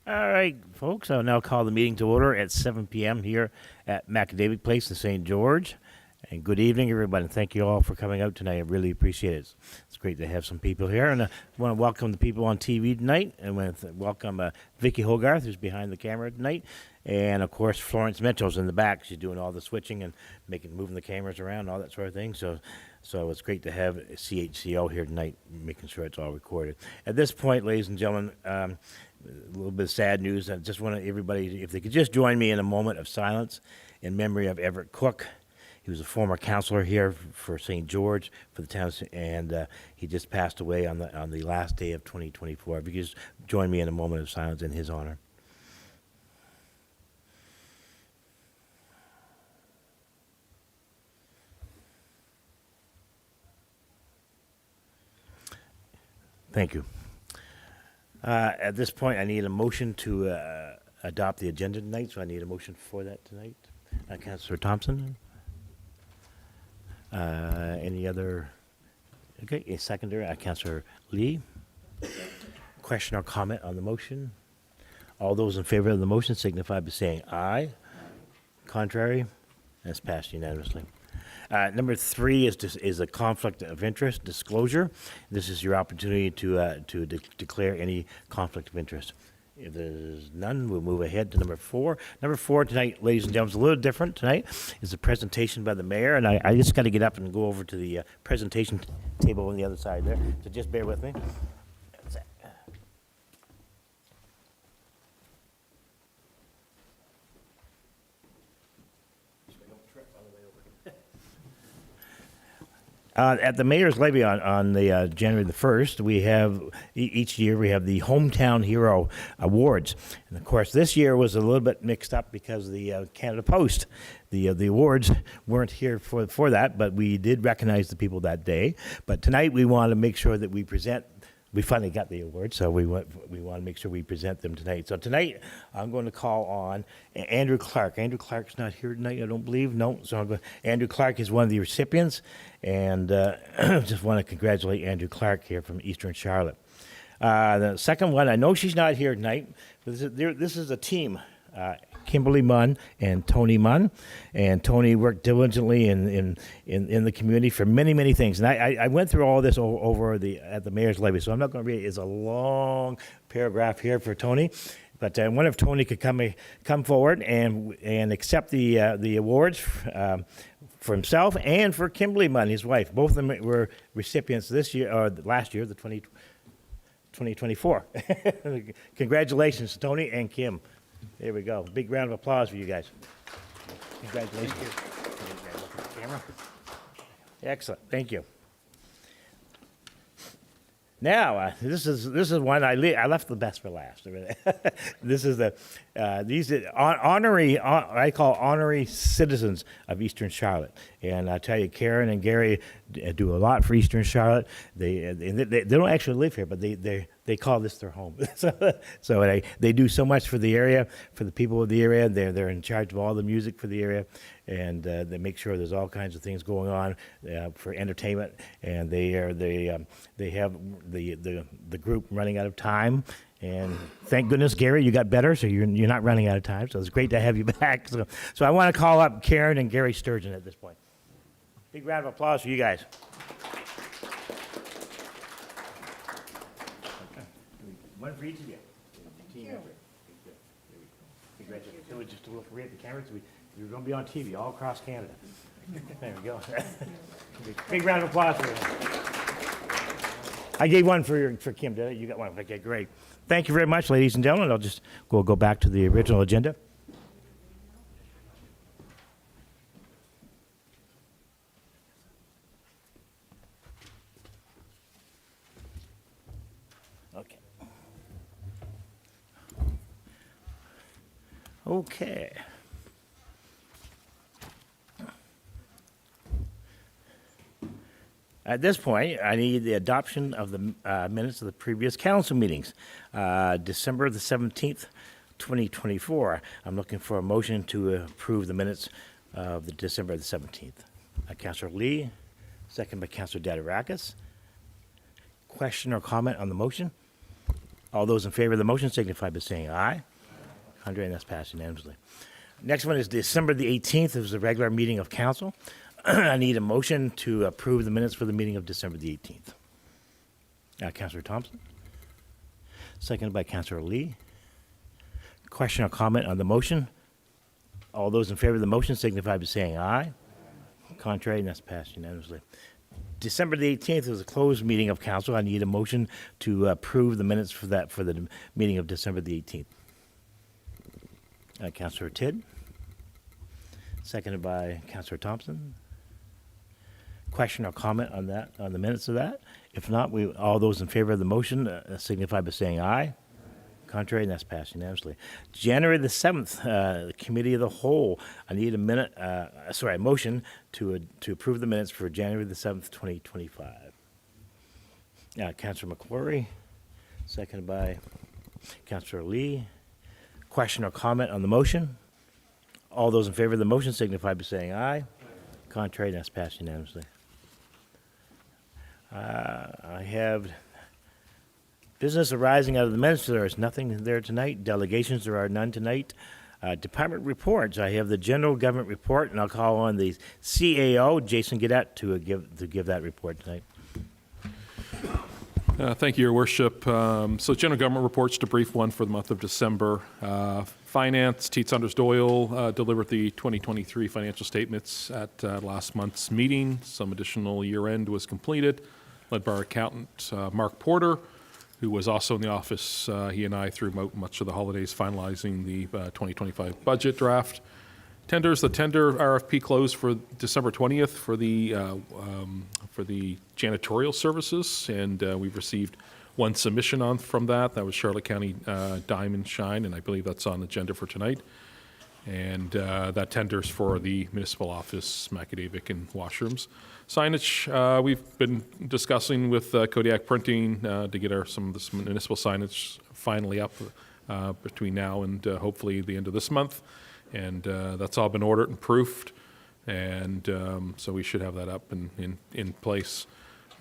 All right, folks, I'll now call the meeting to order at 7 p.m. here at Macadavic Place in St. George. And good evening, everybody. Thank you all for coming out tonight. I really appreciate it. It's great to have some people here. And I want to welcome the people on TV tonight. And I want to welcome Vicki Hogarth, who's behind the camera tonight. And, of course, Florence Mitchell's in the back. She's doing all the switching and moving the cameras around and all that sort of thing. So it's great to have CHCO here tonight, making sure it's all recorded. At this point, ladies and gentlemen, a little bit of sad news. I just want everybody, if they could just join me in a moment of silence in memory of Everett Cook. He was a former counselor here for St. George for the town, and he just passed away on the last day of 2024. If you could just join me in a moment of silence in his honor. Thank you. At this point, I need a motion to adopt the agenda tonight, so I need a motion for that tonight. Councillor Thompson? Any other? Okay, a seconder, Councillor Lee. Question or comment on the motion? All those in favor of the motion signify by saying aye. Contrary? That's passed unanimously. Number 3 is a conflict of interest disclosure. This is your opportunity to declare any conflict of interest. If there's none, we'll move ahead to number 4. Number 4 tonight, ladies and gentlemen, is a little different tonight. Is a presentation by the mayor, and I just got to get up and go over to the presentation table on the other side there. So just bear with me. At the mayor's levy on the January the 1st, we have, each year we have the Hometown Hero Awards. And of course, this year was a little bit mixed up because the Canada Post, the awards weren't here for that, but we did recognize the people that day. But tonight we want to make sure that we present. We finally got the award, so we want to make sure we present them tonight. So tonight, I'm going to call on Andrew Clark. Andrew Clark's not here tonight, I don't believe. No, so Andrew Clark is one of the recipients, and just want to congratulate Andrew Clark here from Eastern Charlotte. The second one, I know she's not here tonight, but this is a team. Kimberly Munn and Tony Munn, and Tony worked diligently in the community for many things. And I went through all this over at the mayor's levy, so I'm not going to read it. It's a long paragraph here for Tony, but I wonder if Tony could come forward and accept the awards for himself and for Kimberly Munn, his wife. Both of them were recipients this year or last year, the 2024. Congratulations, Tony and Kim. There we go. Big round of applause for you guys. Congratulations. Thank you. Camera. Excellent. Thank you. Now, this is one I left the best for last. This is these I call honorary citizens of Eastern Charlotte, and I tell you, Karen and Gary do a lot for Eastern Charlotte. They don't actually live here, but they call this their home. so they do so much for the area, for the people of the area. They're in charge of all the music for the area, and they make sure there's all kinds of things going on for entertainment. And they have the group running out of time. And thank goodness, Gary, you got better, so you're not running out of time. So it's great to have you back. So I want to call up Karen and Gary Sturgeon at this point. Big round of applause for you guys. One for each of you. Team effort. Congratulations. So we just look right at the cameras. We're going to be on TV all across Canada. There we go. Big round of applause for you. I gave one for Kim, did I? You got one. Okay, great. Thank you very much, ladies and gentlemen. I'll just go back to the original agenda. Okay. At this point, I need the adoption of the minutes of the previous council meetings. December the 17th, 2024. I'm looking for a motion to approve the minutes of the December the 17th. Councillor Lee, second by Councillor Dadarakis. Question or comment on the motion? All those in favor of the motion signify by saying aye. Contrary, and that's passed unanimously. Next one is December the 18th. It was a regular meeting of council. I need a motion to approve the minutes for the meeting of December the 18th. Councillor Thompson. Seconded by Councillor Lee. Question or comment on the motion? All those in favor of the motion signify by saying aye. Contrary, and that's passed unanimously. December the 18th was a closed meeting of council. I need a motion to approve the minutes for that for the meeting of December the 18th. Councillor Tidd. Seconded by Councillor Thompson. Question or comment on that, on the minutes of that? If not, all those in favor of the motion signify by saying aye. Contrary, and that's passed unanimously. January the 7th, the Committee of the Whole. I need a motion to approve the minutes for January the 7th, 2025. Councillor McClory, seconded by Councillor Lee. Question or comment on the motion? All those in favor of the motion signify by saying aye. Contrary, and that's passed unanimously. I have business arising out of the minutes. There is nothing there tonight. Delegations, there are none tonight. Department reports. I have the general government report, and I'll call on the CAO, Jason Gaudette, to give that report tonight. Thank you, Your Worship. So general government reports, to brief one for the month of December. Finance, T. Saunders Doyle delivered the 2023 financial statements at last month's meeting. Some additional year-end was completed, led by our accountant, Mark Porter, who was also in the office. He and I, through much of the holidays, finalizing the 2025 budget draft. Tenders, the tender RFP closed for December 20th for the janitorial services, and we've received one submission from that. That was Charlotte County Diamond Shine, and I believe that's on the agenda for tonight. And that tenders for the municipal office, Macadavic, and washrooms. Signage, we've been discussing with Kodiak Printing to get some of this municipal signage finally up between now and hopefully the end of this month. And that's all been ordered and proofed, and so we should have that up and in place.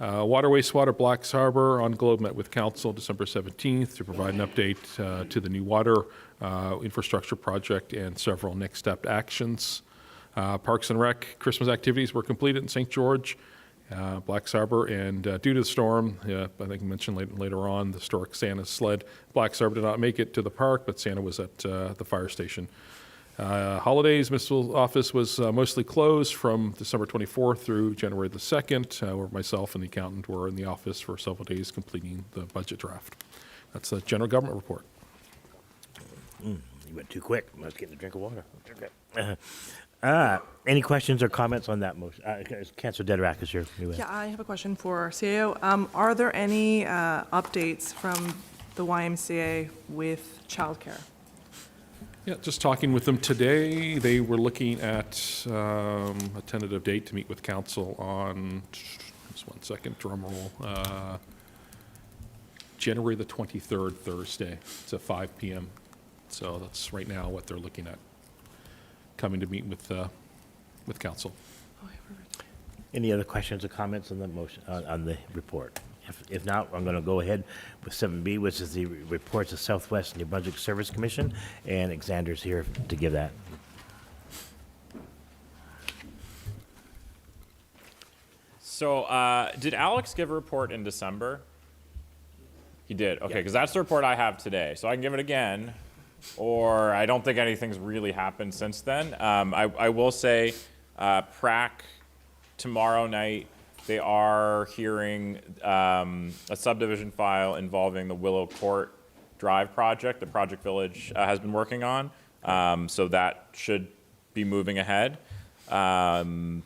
Water, wastewater, Blacks Harbor, On Globe met with Council December 17th to provide an update to the new water infrastructure project and several next step actions. Parks and Rec, Christmas activities were completed in St. George, Blacks Harbor, and due to the storm, I think I mentioned later on, the historic Santa sled. Blacks Harbor did not make it to the park, but Santa was at the fire station. Holidays, municipal office was mostly closed from December 24th through January the 2nd, where myself and the accountant were in the office for several days completing the budget draft. That's the general government report. You went too quick. I was getting a drink of water. Okay. Any questions or comments on that motion? Councillor Dederack is here. Yeah, I have a question for CAO. Are there any updates from the YMCA with childcare? Yeah, just talking with them today. They were looking at a tentative date to meet with council on, just one second, drum roll, January the 23rd, Thursday. It's at 5 p.m. So that's right now what they're looking at, coming to meet with council. Okay, perfect. Any other questions or comments on the motion, on the report? If not, I'm going to go ahead with 7B, which is the reports of Southwest New Brunswick Service Commission, and Alexander's here to give that. So did Alex give a report in December? He did, okay, because that's the report I have today. So I can give it again, or I don't think anything's really happened since then. I will say PRAC tomorrow night, they are hearing a subdivision file involving the Willow Court Drive project the Project Village has been working on. So that should be moving ahead. And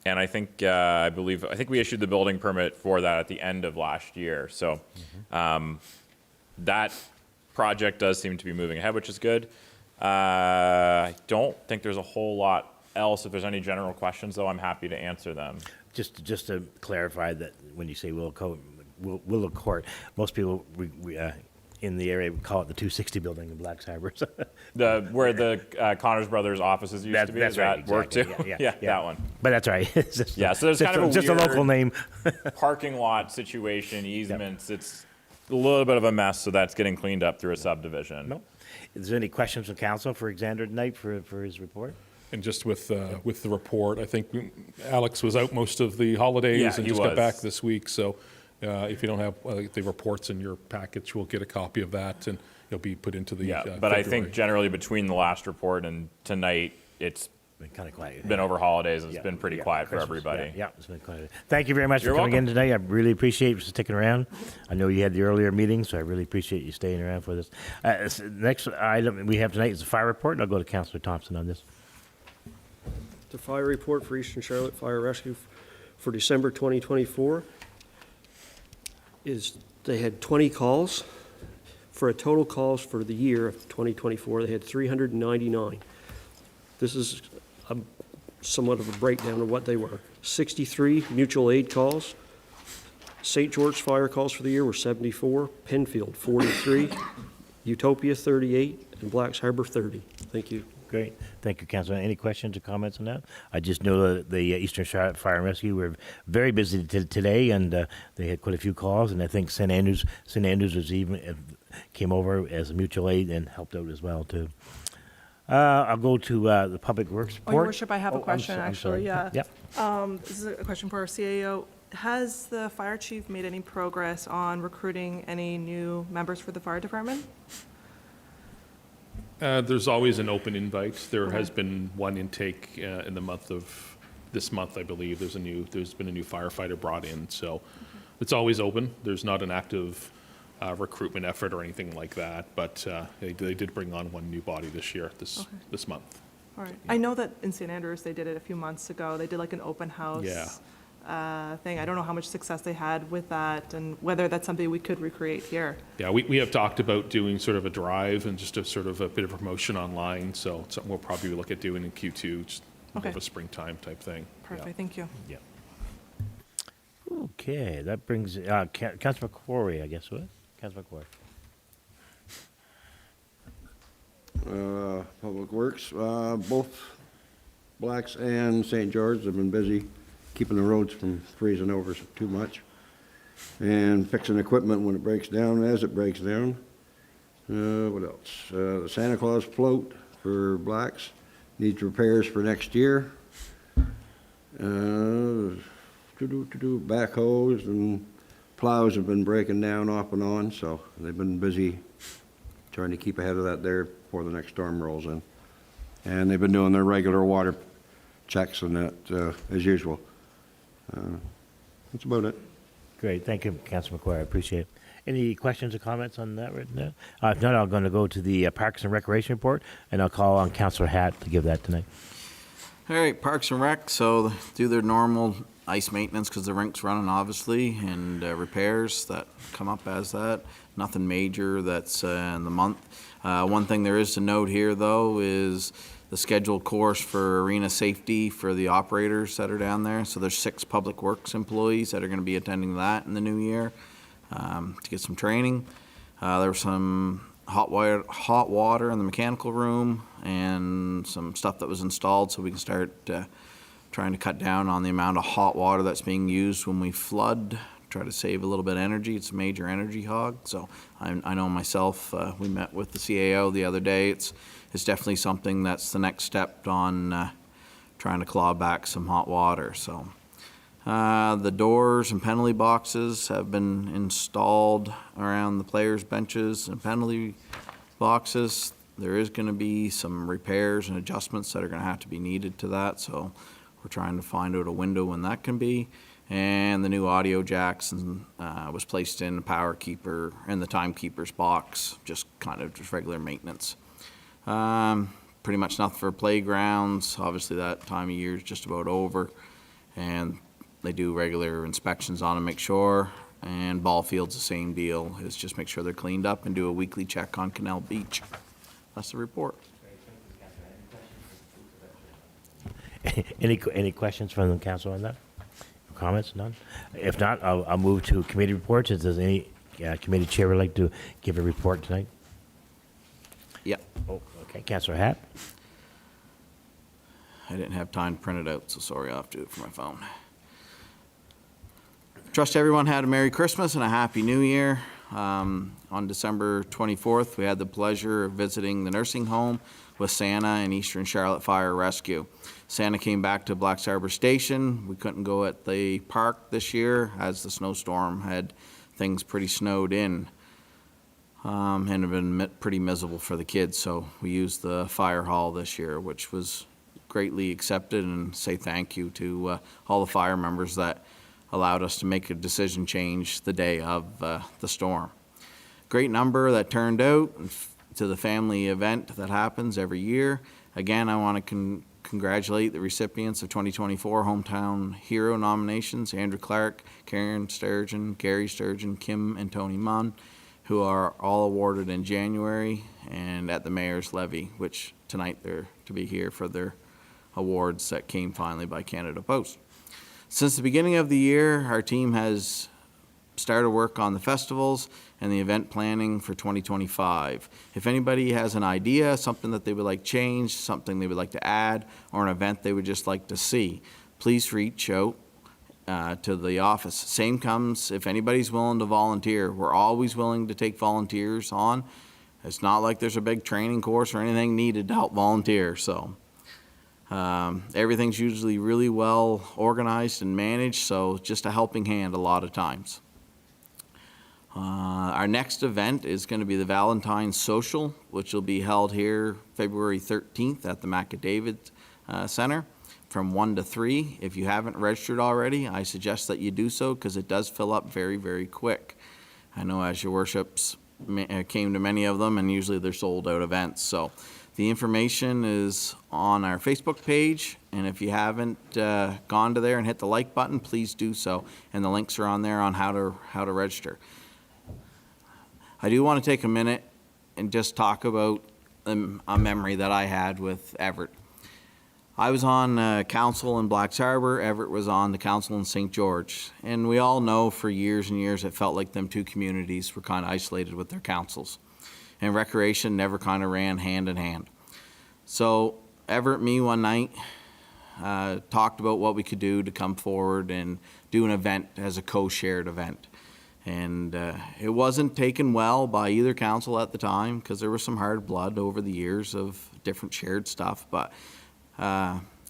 I think, I think we issued the building permit for that at the end of last year. So that project does seem to be moving ahead, which is good. I don't think there's a whole lot else. If there's any general questions, though, I'm happy to answer them. Just to clarify that when you say Willow Court, most people in the area would call it the 260 building in Blacks Harbor. Where the Connors Brothers offices used to be. That's right. Work too? Yeah, that one. But that's right. It's Yeah, so there's kind of a just a weird local name. parking lot situation, easements. It's a little bit of a mess, so that's getting cleaned up through a subdivision. No? Is there any questions from council for Xander tonight for his report? And just with the report, I think Alex was out most of the holidays Yeah, and he just got was. back this week. So if you don't have the reports in your package, we'll get a copy of that and it'll be put into the Yeah, but I think February. generally between the last report and tonight, it's Been kind of quiet. been over holidays. It's Yeah, been pretty yeah, quiet for Christmas, everybody. Yeah, it's been quiet. Thank you very much You're for coming in welcome. today. I really appreciate you sticking around. I know you had the earlier meeting, so I really appreciate you staying around for this. Next item we have tonight is the fire report, and I'll go to Councillor Thompson on this. The fire report for Eastern Charlotte Fire Rescue for December 2024 is they had 20 calls. For a total calls for the year of 2024, they had 399. This is somewhat of a breakdown of what they were. 63 mutual aid calls. St. George fire calls for the year were 74, Penfield 43, Utopia 38, and Blacks Harbor 30. Thank you. Great. Thank you, Councilor. Any questions or comments on that? I just know that the Eastern Charlotte Fire and Rescue were very busy today, and they had quite a few calls, and I think St. Andrews was even came over as a mutual aid and helped out as well, too. I'll go to the Public Works report. Your Worship, I have a I'm question, I'm actually, sorry. yeah. Yep. This is a question for our CAO. Has the fire chief made any progress on recruiting any new members for the fire department? There's always an open invite. There has been one intake in this month, I believe. There's been a new firefighter brought in, so it's always open. There's not an active recruitment effort or anything like that, but they did bring on one new body this year, this month. All right. I know that in St. Andrews, they did it a few months ago. They did like an open house thing. I don't know how much success they had with that and whether that's something we could recreate here. Yeah, we have talked about doing sort of a drive and just a sort of a bit of promotion online, so it's something we'll probably look at doing in Q2, just more Okay. of a springtime type thing. Perfect, thank you. Yeah. Okay, that brings Councilor McQuarrie, I guess, what? Councilor McQuarrie. Public Works, both Blacks and St. George have been busy keeping the roads from freezing over too much and fixing equipment when it breaks down, as it breaks down. What else? The Santa Claus float for Blacks needs repairs for next year. Backhoes and plows have been breaking down off and on, so they've been busy trying to keep ahead of that there before the next storm rolls in. And they've been doing their regular water checks and that as usual. That's about it. Great, thank you, Councilor McQuarrie, I appreciate it. Any questions or comments on that right now? If not, I'm going to go to the Parks and Recreation report, and I'll call on Councilor Hatt to give that tonight. All right, Parks and Rec, so do their normal ice maintenance because the rink's running, obviously, and repairs that come up as that. Nothing major that's in the month. One thing there is to note here, though, is the scheduled course for arena safety for the operators that are down there. So there's 6 Public Works employees that are going to be attending that in the new year to get some training. There was some hot water in the mechanical room and some stuff that was installed so we can start trying to cut down on the amount of hot water that's being used when we flood, try to save a little bit of energy. It's a major energy hog. So I know myself, we met with the CAO the other day. It's definitely something that's the next step on trying to claw back some hot water. So the doors and penalty boxes have been installed around the players' benches and penalty boxes. There is going to be some repairs and adjustments that are going to have to be needed to that. So we're trying to find out a window when that can be. And the new audio jacks was placed in the power keeper and the timekeeper's box, just regular maintenance. Pretty much nothing for playgrounds. Obviously that time of year is just about over. And they do regular inspections on them, make sure. And ball fields, the same deal, is just make sure they're cleaned up and do a weekly check on Canal Beach. That's the report. Any questions from the council on that? Comments? None? If not, I'll move to committee reports. If there's any committee chair would like to give a report tonight? Yep. Oh, okay. Councilor Hatt? I didn't have time to print it out, so sorry, I'll have to do it from my phone. Trust everyone had a Merry Christmas and a Happy New Year. On December 24th, we had the pleasure of visiting the nursing home with Santa and Eastern Charlotte Fire Rescue. Santa came back to Blacks Harbor Station. We couldn't go at the park this year as the snowstorm had things pretty snowed in, and had been pretty miserable for the kids. So we used the fire hall this year, which was greatly accepted, and say thank you to all the fire members that allowed us to make a decision change the day of the storm. Great number that turned out to the family event that happens every year. Again, I want to congratulate the recipients of 2024 Hometown Hero nominations, Andrew Clark, Karen Sturgeon, Gary Sturgeon, Kim and Tony Munn, who are all awarded in January and at the Mayor's Levy, which tonight they're to be here for their awards that came finally by Canada Post. Since the beginning of the year, our team has started work on the festivals and the event planning for 2025. If anybody has an idea, something that they would like changed, something they would like to add, or an event they would just like to see, please reach out to the office. Same comes if anybody's willing to volunteer. We're always willing to take volunteers on. It's not like there's a big training course or anything needed to help volunteer, so. Everything's usually really well organized and managed, so just a helping hand a lot of times. Our next event is going to be the Valentine's Social, which will be held here February 13th at the McAdavid Center from 1 to 3. If you haven't registered already, I suggest that you do so because it does fill up very, very quick. I know as your worships came to many of them, and usually they're sold out events. So the information is on our Facebook page, and if you haven't gone to there and hit the like button, please do so. And the links are on there on how to register. I do want to take a minute and just talk about a memory that I had with Everett. I was on council in Blacks Harbor. Everett was on the council in St. George. And we all know for years and years it felt like them two communities were kind of isolated with their councils. And recreation never kind of ran hand in hand. So Everett and me one night talked about what we could do to come forward and do an event as a co-shared event. And it wasn't taken well by either council at the time because there was some hard blood over the years of different shared stuff. But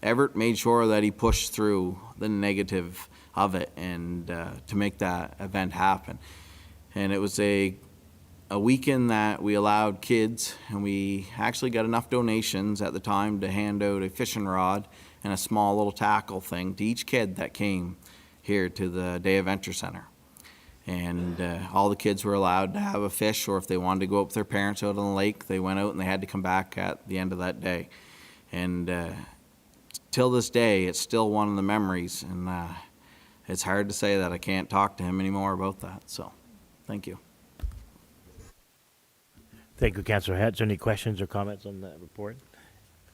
Everett made sure that he pushed through the negative of it and to make that event happen. And it was a weekend that we allowed kids, and we actually got enough donations at the time to hand out a fishing rod and a small little tackle thing to each kid that came here to the Day Adventure Center. And all the kids were allowed to have a fish, or if they wanted to go up with their parents out on the lake, they went out and they had to come back at the end of that day. And till this day, it's still one of the memories, and it's hard to say that I can't talk to him anymore about that. So, thank you. Thank you, Councillor Hatch. Any questions or comments on that report?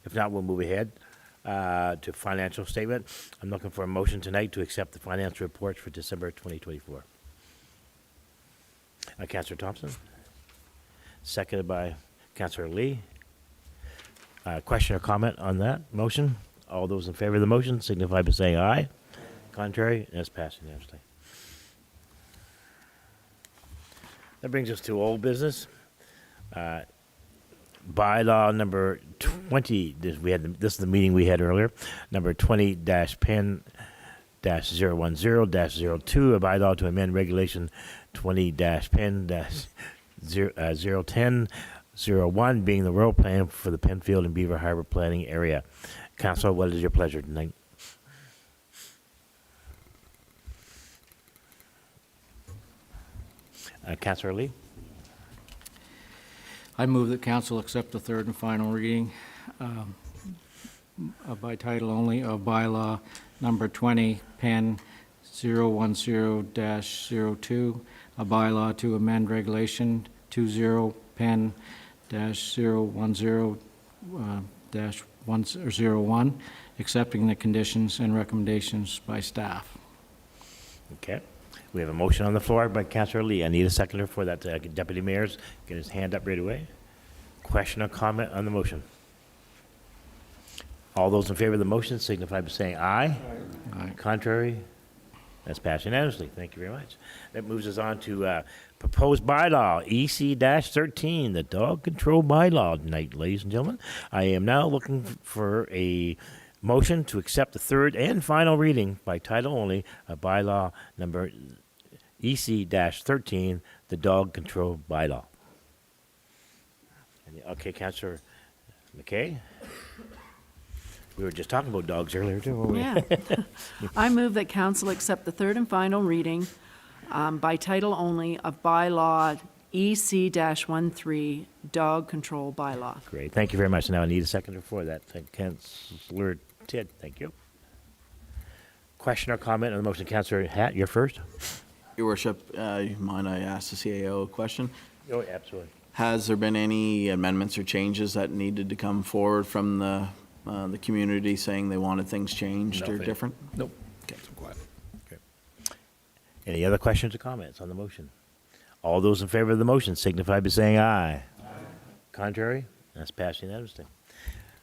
If not, we'll move ahead to financial statement. I'm looking for a motion tonight to accept the financial reports for December 2024. Councillor Thompson, seconded by Councillor Lee. Question or comment on that motion? All those in favor of the motion signify by saying aye. Contrary, that's passed unanimously. That brings us to old business. Bylaw number 20. This is the meeting we had earlier. Number 20-pen-010-02, a bylaw to amend regulation 20-pen-010-01, being the rural plan for the Penfield and Beaver Harbor planning area. Council, what is your pleasure tonight? Councillor Lee? I move that council accept the third and final reading by title only of bylaw number 20, pen 010-02, a bylaw to amend regulation 20, pen -010-101, accepting the conditions and recommendations by staff. Okay. We have a motion on the floor by Councillor Lee. I need a seconder for that. Deputy Mayor's get his hand up right away. Question or comment on the motion? All those in favor of the motion signify by saying aye. Aye. Contrary? That's passed unanimously. Thank you very much. That moves us on to proposed bylaw, EC-13, the dog control bylaw tonight, ladies and gentlemen. I am now looking for a motion to accept the third and final reading by title only of bylaw number EC-13, the dog control bylaw. Okay, Councillor McKay? We were just talking about dogs earlier, too, weren't we? Yeah. I move that council accept the third and final reading by title only of bylaw EC-13, dog control bylaw. Great, thank you very much. Now I need a seconder for that. Thank Councillor Tidd, thank you. Question or comment on the motion, Councillor Hatt, you're first? Your worship, you mind I ask the CAO a question? Oh, absolutely. Has there been any amendments or changes that needed to come forward from the community saying they wanted things changed or Nothing. different? Nope. Kept them quiet. Any other questions or comments on the motion? All those in favor of the motion signify by saying aye. Contrary? That's passed unanimously.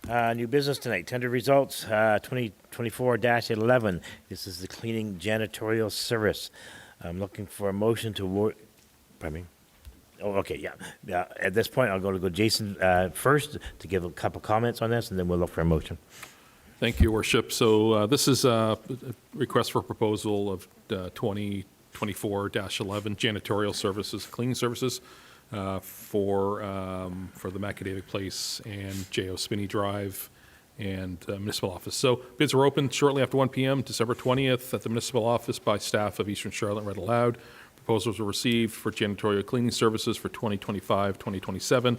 New business tonight, tender results, 2024-11. This is the cleaning janitorial service. I'm looking for a motion to award, pardon me? Oh, okay, yeah. At this point, I'll go Jason first to give a couple comments on this, and then we'll look for a motion. Thank you, Your Worship. So this is a request for proposal of 2024-11 janitorial services, cleaning services for the Macadavic Place and J.O. Spinney Drive and municipal office. So bids were opened shortly after 1 p.m., December 20th, at the municipal office by staff of Eastern Charlotte, read aloud. Proposals were received for janitorial cleaning services for 2025-2027,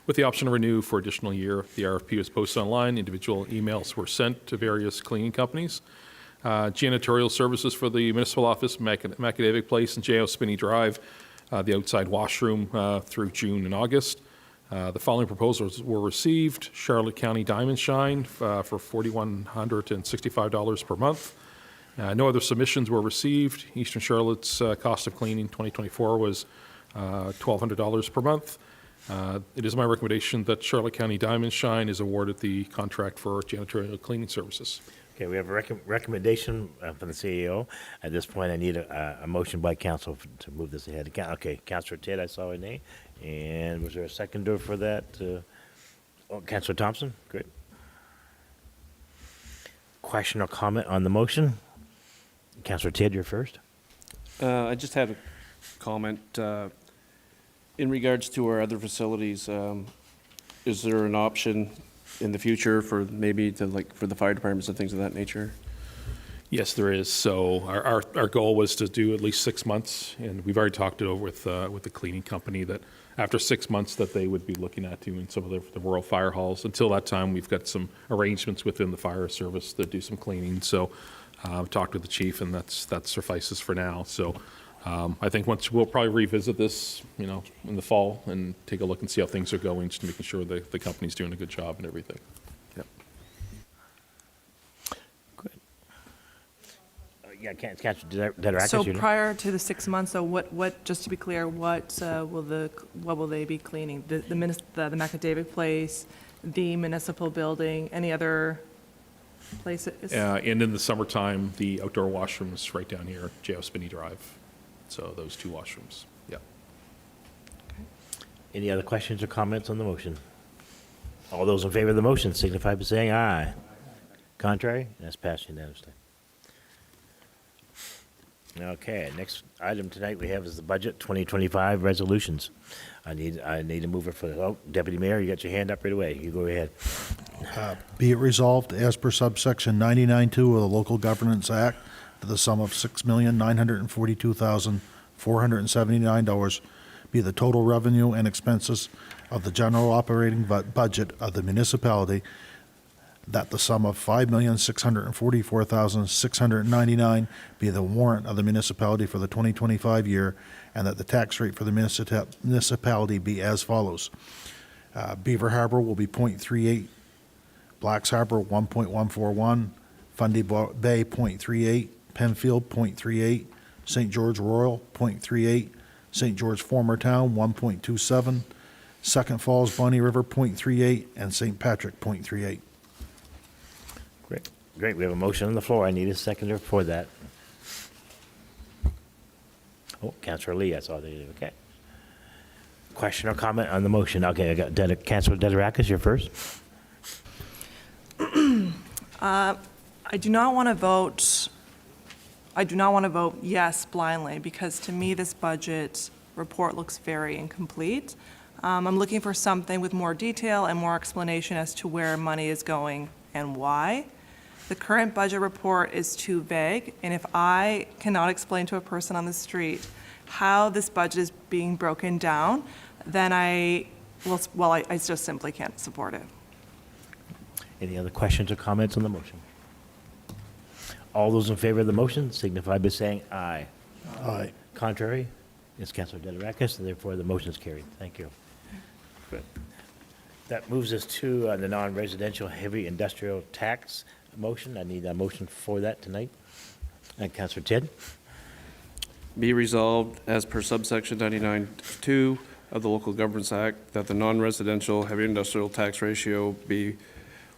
with the option to renew for additional year. The RFP was posted online. Individual emails were sent to various cleaning companies. Janitorial services for the municipal office, Macadavic Place and J.O. Spinney Drive, the outside washroom through June and August. The following proposals were received. Charlotte County Diamond Shine for $4,165 per month. No other submissions were received. Eastern Charlotte's cost of cleaning 2024 was $1,200 per month. It is my recommendation that Charlotte County Diamond Shine is awarded the contract for janitorial cleaning services. Okay, we have a recommendation from the CEO. At this point, I need a motion by council to move this ahead. Okay, Councillor Tidd, I saw a name. And was there a seconder for that? Councillor Thompson? Great. Question or comment on the motion? Councillor Tidd, you're first. I just had a comment. In regards to our other facilities, is there an option in the future for maybe to for the fire departments and things of that nature? Yes, there is. So our goal was to do at least 6 months, and we've already talked it over with the cleaning company that after 6 months that they would be looking at doing some of the rural fire halls. Until that time, we've got some arrangements within the fire service that do some cleaning. So talked with the chief, and that suffices for now. So I think we'll probably revisit this, in the fall and take a look and see how things are going, just making sure the company's doing a good job and everything. Yep. Good. Yeah, Councillor Dederakis, So you know. prior to the 6 months, so what, just to be clear, what will they be cleaning? The Macadavic Place, the municipal building, any other places? And in the summertime, the outdoor washrooms right down here, J.O. Spinney Drive. So those two washrooms, yeah. Any other questions or comments on the motion? All those in favor of the motion signify by saying aye. Contrary? That's passed unanimously. Okay, next item tonight we have is the budget 2025 resolutions. I need a mover for, Deputy Mayor, you got your hand up right away. You go ahead. Be it resolved, as per subsection 99(2) of the Local Governance Act, that the sum of $6,942,479 be the total revenue and expenses of the general operating budget of the municipality, that the sum of $5,644,699 be the warrant of the municipality for the 2025 year, and that the tax rate for the municipality be as follows. Beaver Harbor will be 0.38, Blacks Harbor 1.141, Fundy Bay 0.38, Penfield 0.38, St. George Royal 0.38, St. George Former Town 1.27, Second Falls Bonnie River 0.38, and St. Patrick 0.38. Great, we have a motion on the floor. I need a seconder for that. Oh, Councillor Lee, I saw that. Okay. Question or comment on the motion? Okay, I got Councilor Dederakis, you're first. I do not want to vote, yes blindly, because to me, this budget report looks very incomplete. I'm looking for something with more detail and more explanation as to where money is going and why. The current budget report is too vague, and if I cannot explain to a person on the street how this budget is being broken down, then I just simply can't support it. Any other questions or comments on the motion? All those in favor of the motion signify by saying aye. Aye. Contrary? It's Councilor Dederakis, and therefore the motion is carried. Thank you. Good. That moves us to the non-residential heavy industrial tax motion. I need a motion for that tonight. Councilor Tidd? Be resolved as per subsection 99(2) of the Local Governments Act that the non-residential heavy industrial tax ratio be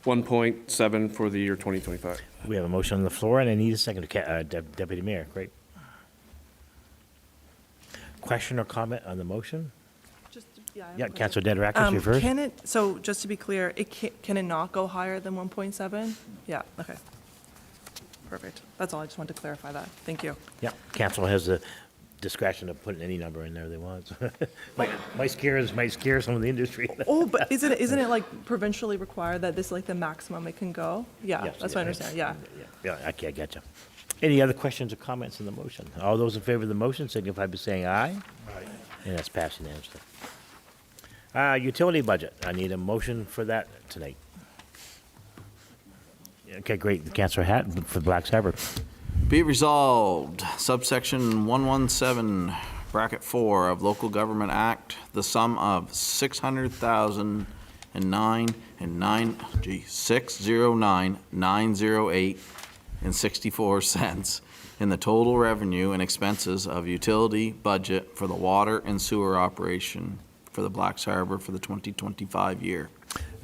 1.7 for the year 2025. We have a motion on the floor, and I need a second. Deputy Mayor, great. Question or comment on the motion? Yeah, Councilor Dederakis, you're first. Can it, so just to be clear, can it not go higher than 1.7? Yeah, okay. Perfect. That's all. I just wanted to clarify that. Thank you. Yeah, council has the discretion of putting any number in there they want. might scare some of the industry. Oh, but isn't it like provincially required that this is like the maximum it can go? Yeah, Yes, that's yeah, what I understand, yeah. Yeah, okay, I got you. Any other questions or comments on the motion? All those in favor of the motion signify by saying aye. Aye. And that's passed unanimously. Utility budget. I need a motion for that tonight. Okay, great. Councilor Hatt for Black Harbor. Be it resolved, subsection 117, bracket 4 of Local Government Act, the sum of $609,908.64 in the total revenue and expenses of utility budget for the water and sewer operation for the Blacks Harbor for the 2025 year.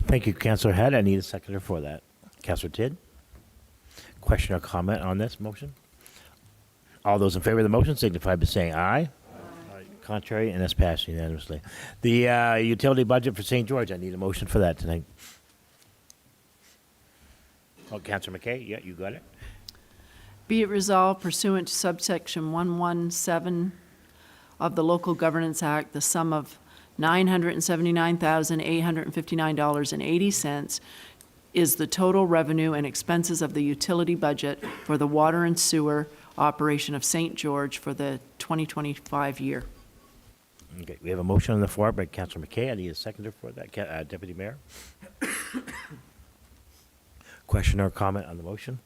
Thank you, Councilor Hatt. I need a seconder for that. Councilor Tidd? Question or comment on this motion? All those in favor of the motion signify by saying aye. Aye. Contrary, and that's passed unanimously. The utility budget for St. George, I need a motion for that tonight. Oh, Councilor McKay, yeah, you got it. Be it resolved pursuant to subsection 117 of the Local Governance Act, the sum of $979,859.80 is the total revenue and expenses of the utility budget for the water and sewer operation of St. George for the 2025 year. Okay, we have a motion on the floor by Councilor McKay. I need a seconder for that. Deputy Mayor? Question or comment on the motion?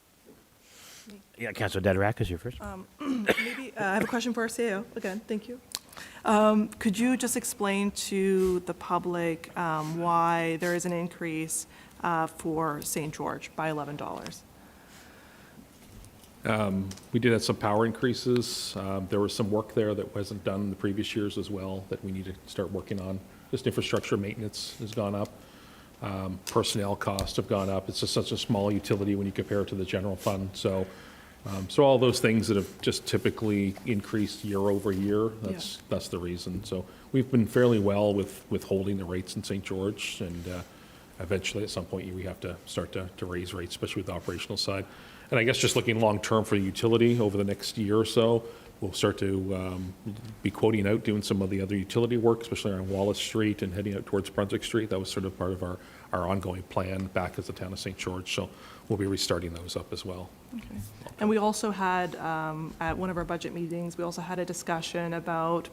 Yeah, Councilor Dederakis, you're first. Maybe, I have a question for our CEO, again, thank you. Could you just explain to the public why there is an increase for St. George by $11? We did have some power increases. There was some work there that wasn't done in the previous years as well that we need to start working on. Just infrastructure maintenance has gone up. Personnel costs have gone up. It's just such a small utility when you compare it to the general fund. So all those things that have just typically increased year over year, that's the reason. So we've been fairly well with holding the rates in St. George, and eventually at some point we have to start to raise rates, especially with the operational side. And I guess just looking long-term for the utility over the next year or so, we'll start to be quoting out, doing some of the other utility work, especially on Wallace Street and heading out towards Brunswick Street. That was sort of part of our ongoing plan back as the town of St. George. So we'll be restarting those up as well. Okay. And we also had, at one of our budget meetings, we also had a discussion about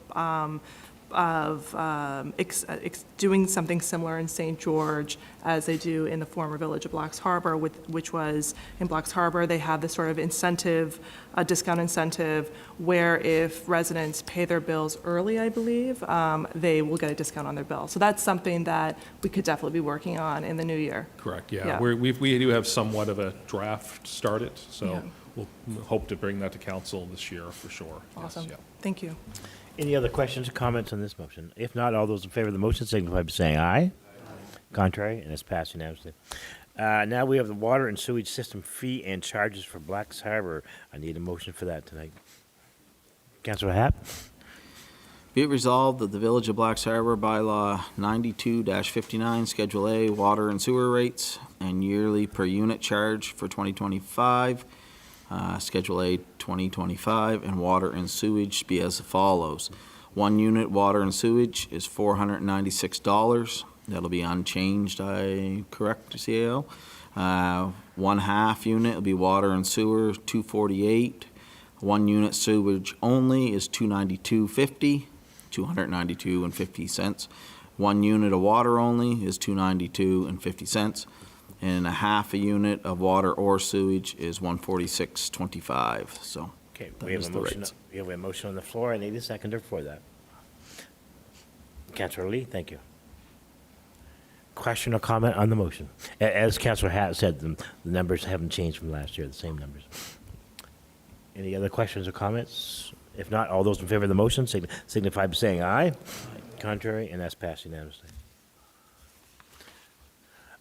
doing something similar in St. George as they do in the former village of Blacks Harbor, which was in Blacks Harbor, they have this sort of incentive, a discount incentive, where if residents pay their bills early, I believe, they will get a discount on their bill. So that's something that we could definitely be working on in the new year. Correct, yeah. Yeah. We do have somewhat of a draft started, so Yeah. we'll hope to bring that to council this year for sure. Yes, Awesome. yeah. Thank you. Any other questions or comments on this motion? If not, all those in favor of the motion signify by saying aye. Contrary, and it's passed unanimously. Now we have the water and sewage system fee and charges for Blacks Harbor. I need a motion for that tonight. Councilor Hatt? Be it resolved that the Village of Blacks Harbor bylaw 92-59, Schedule A, water and sewer rates and yearly per unit charge for 2025, Schedule A 2025, and water and sewage be as follows. 1 unit water and sewage is $496. That'll be unchanged, I correct, CAO. 1/2 unit will be water and sewer, $248. 1 unit sewage only is $292.50. 292.50 cents. 1 unit of water only is $292.50 cents, and 1/2 unit of water or sewage is $146.25. So Okay, that we have is a the motion, rates. we have a motion on the floor. I need a seconder for that. Councillor Lee, thank you. Question or comment on the motion? As Councillor Hatt said, the numbers haven't changed from last year, the same numbers. Any other questions or comments? If not, all those in favor of the motion signify by saying aye. Contrary, and that's passed unanimously.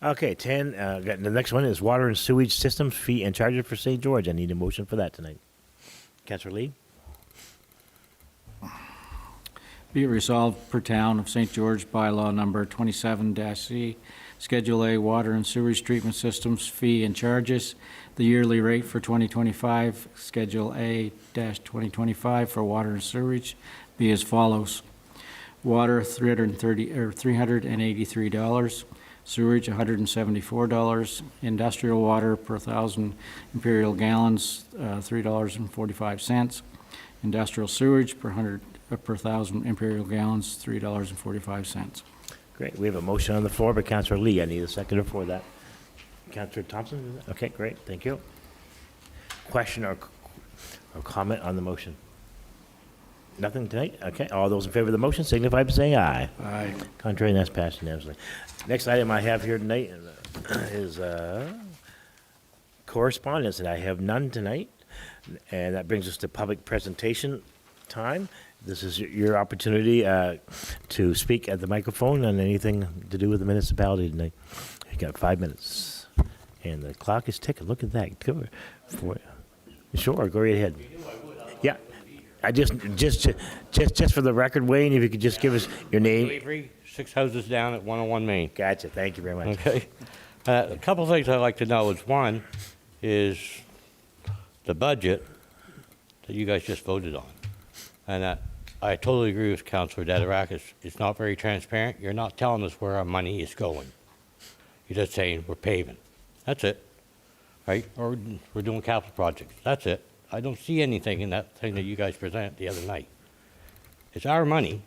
Okay, 10, the next one is water and sewage systems fee and charges for St. George. I need a motion for that tonight. Councillor Lee? Be it resolved per town of St. George bylaw number 27-C, Schedule A, water and sewage treatment systems fee and charges. The yearly rate for 2025, Schedule A-2025 for water and sewage be as follows. Water, $383. Sewage, $174. Industrial water per 1,000 imperial gallons, $3.45. Industrial sewage per 1,000 imperial gallons, $3.45. Great, we have a motion on the floor by Councillor Lee. I need a seconder for that. Councillor Thompson? Okay, great, thank you. Question or comment on the motion? Nothing tonight? Okay, all those in favor of the motion signify by saying aye. Aye. Contrary, and that's passed unanimously. Next item I have here tonight is correspondence, and I have none tonight. And that brings us to public presentation time. This is your opportunity to speak at the microphone on anything to do with the municipality tonight. You got 5 minutes, and the clock is ticking. Look at that. Go sure, go right ahead. Yeah, I just for the record, Wayne, if you could just give us your name. Avery, 6 houses down at 101 Main. Gotcha. Thank you very much. Okay. A couple of things I'd like to know is, one, is the budget that you guys just voted on. And I totally agree with Councillor Dederack. It's not very transparent. You're not telling us where our money is going. You're just saying we're paving. That's it, right? Or we're doing capital projects. That's it. I don't see anything in that thing that you guys presented the other night. It's our money.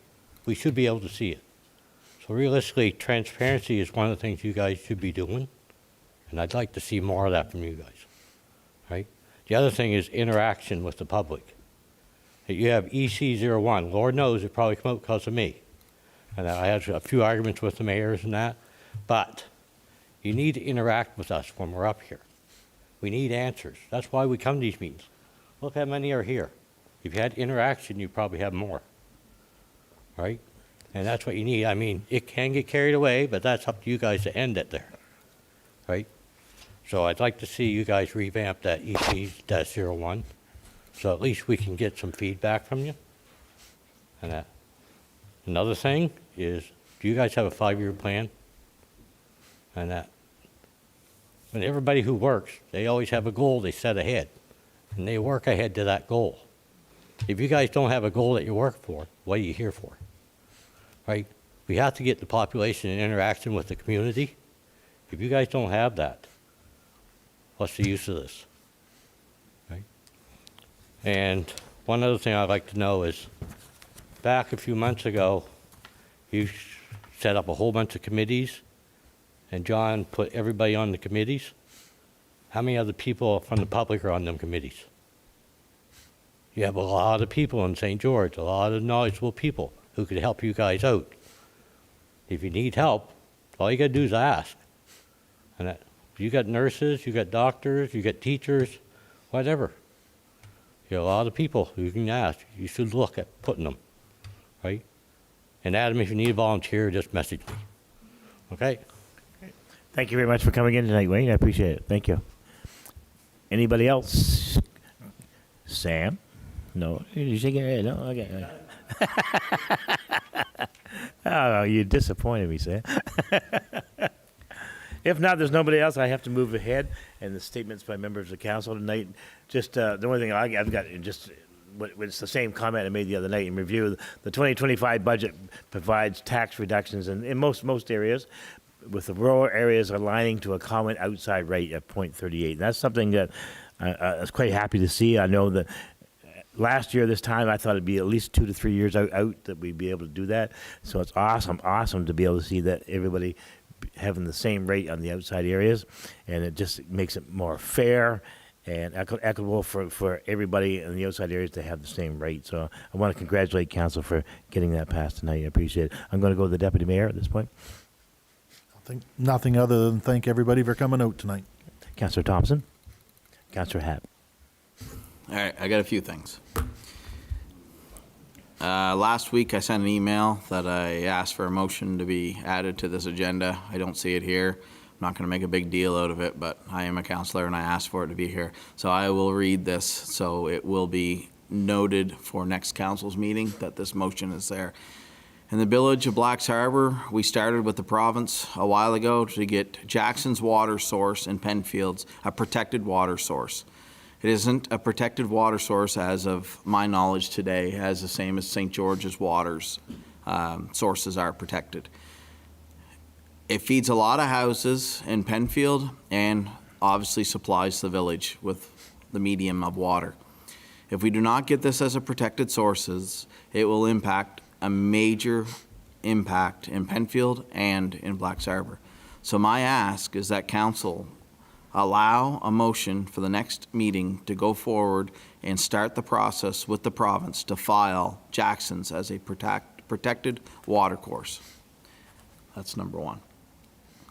We should be able to see it. So realistically, transparency is one of the things you guys should be doing, and I'd like to see more of that from you guys, right? The other thing is interaction with the public. You have EC01. Lord knows it probably came out because of me. And I had a few arguments with the mayors and that, but you need to interact with us when we're up here. We need answers. That's why we come to these meetings. Look how many are here. If you had interaction, you probably have more, right? And that's what you need. I mean, it can get carried away, but that's up to you guys to end it there, right? So I'd like to see you guys revamp that EC-01, so at least we can get some feedback from you. And that. Another thing is, do you guys have a 5-year plan? And that. And everybody who works, they always have a goal they set ahead, and they work ahead to that goal. If you guys don't have a goal that you work for, what are you here for? Right? We have to get the population in interaction with the community. If you guys don't have that, what's the use of this? Right? And one other thing I'd like to know is, back a few months ago, you set up a whole bunch of committees, and John put everybody on the committees. How many other people from the public are on them committees? You have a lot of people in St. George, a lot of knowledgeable people who could help you guys out. If you need help, all you got to do is ask. And that, you got nurses, you got doctors, you got teachers, whatever. You got a lot of people who you can ask. You should look at putting them, right? And Adam, if you need a volunteer, just message me. Okay? Thank you very much for coming in tonight, Wayne. I appreciate it. Thank you. Anybody else? Sam? No. You're shaking your head. No? Okay. Oh, you disappointed me, Sam. If not, there's nobody else. I have to move ahead. And the statements by members of council tonight. Just the only thing I've got, just it's the same comment I made the other night in review. The 2025 budget provides tax reductions in most areas, with the rural areas aligning to a common outside rate of 0.38. And that's something that I was quite happy to see. I know that last year, this time, I thought it'd be at least 2 to 3 years out that we'd be able to do that. So it's awesome to be able to see that everybody having the same rate on the outside areas, and it just makes it more fair and equitable for everybody in the outside areas to have the same rate. So I want to congratulate council for getting that passed tonight. I appreciate it. I'm going to go to the deputy mayor at this point. I think nothing other than thank everybody for coming out tonight. Councillor Thompson, Councillor Hatt. All right, I got a few things. Last week, I sent an email that I asked for a motion to be added to this agenda. I don't see it here. I'm not going to make a big deal out of it, but I am a counselor and I asked for it to be here. So I will read this, so it will be noted for next council's meeting that this motion is there. In the village of Blacks Harbor, we started with the province a while ago to get Jackson's water source in Penfields a protected water source. It isn't a protected water source as of my knowledge today, as the same as St. George's waters sources are protected. It feeds a lot of houses in Penfield and obviously supplies the village with the medium of water. If we do not get this as a protected sources, it will impact a major impact in Penfield and in Blacks Harbor. So my ask is that council allow a motion for the next meeting to go forward and start the process with the province to file Jackson's as a protected water course. That's number one.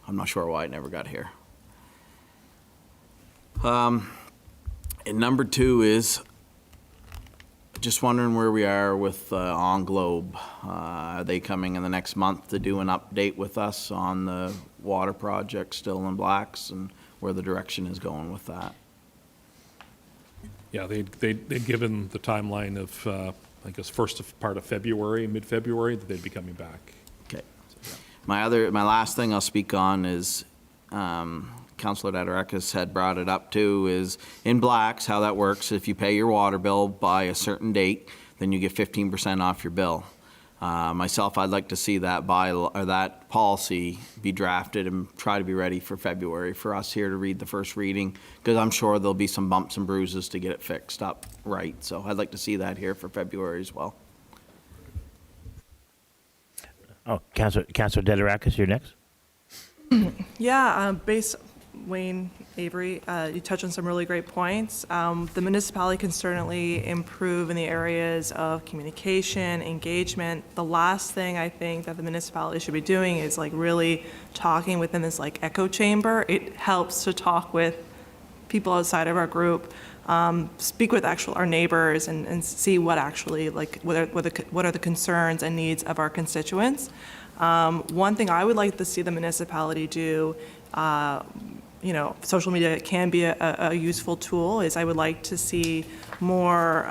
I'm not sure why it never got here. And number two is just wondering where we are with On Globe. Are they coming in the next month to do an update with us on the water project still in Blacks and where the direction is going with that? Yeah, they'd given the timeline of, I guess, first part of February, mid-February, that they'd be coming back. Okay. My last thing I'll speak on is, Councillor Dadarakis had brought it up too, is in Blacks, how that works. If you pay your water bill by a certain date, then you get 15% off your bill. Myself, I'd like to see that that policy be drafted and try to be ready for February for us here to read the first reading, because I'm sure there'll be some bumps and bruises to get it fixed up right. So I'd like to see that here for February as well. Oh, Councillor Dadarakis, you're next. Yeah, Wayne Avery, you touched on some really great points. The municipality can certainly improve in the areas of communication, engagement. The last thing I think that the municipality should be doing is like really talking within this like echo chamber. It helps to talk with people outside of our group, speak with our neighbors and see what actually, like, what are the concerns and needs of our constituents. One thing I would like to see the municipality do, social media can be a useful tool, is I would like to see more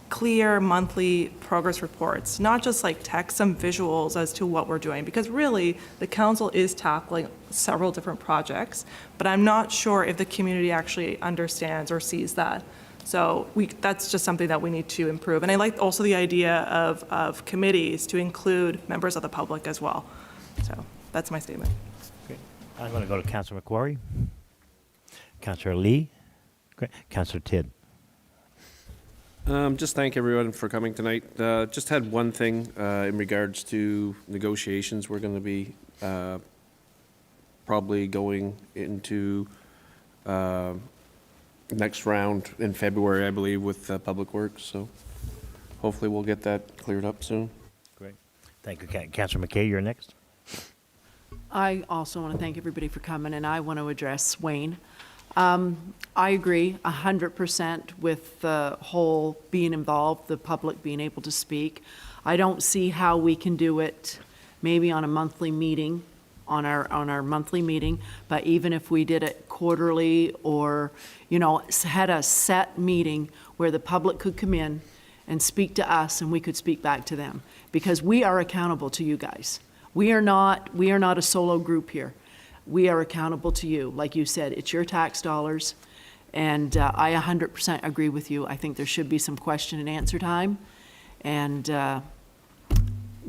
clear monthly progress reports, not just like text, some visuals as to what we're doing, because really the council is tackling several different projects, but I'm not sure if the community actually understands or sees that. So that's just something that we need to improve. And I like also the idea of committees to include members of the public as well. So that's my statement. Great. I'm going to go to Councillor McQuarrie, Councillor Lee, Councillor Tidd. Just thank everyone for coming tonight. Just had one thing in regards to negotiations. We're going to be probably going into next round in February, I believe, with Public Works. So hopefully we'll get that cleared up soon. Great. Thank you. Councillor McKay, you're next. I also want to thank everybody for coming, and I want to address Wayne. I agree 100% with the whole being involved, the public being able to speak. I don't see how we can do it maybe on a monthly meeting, on our monthly meeting, but even if we did it quarterly or, had a set meeting where the public could come in and speak to us, and we could speak back to them, because we are accountable to you guys. We are not a solo group here. We are accountable to you. Like you said, it's your tax dollars, and I 100% agree with you. I think there should be some question and answer time, and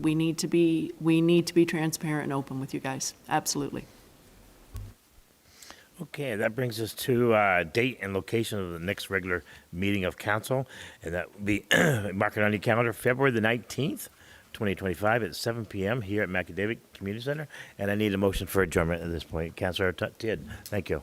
we need to be transparent and open with you guys. Absolutely. Okay, that brings us to date and location of the next regular meeting of council, and that will be, mark it on your calendar, February the 19th, 2025 at 7 p.m. here at McAdavick Community Center, and I need a motion for adjournment at this point. Councilor Tidd, thank you.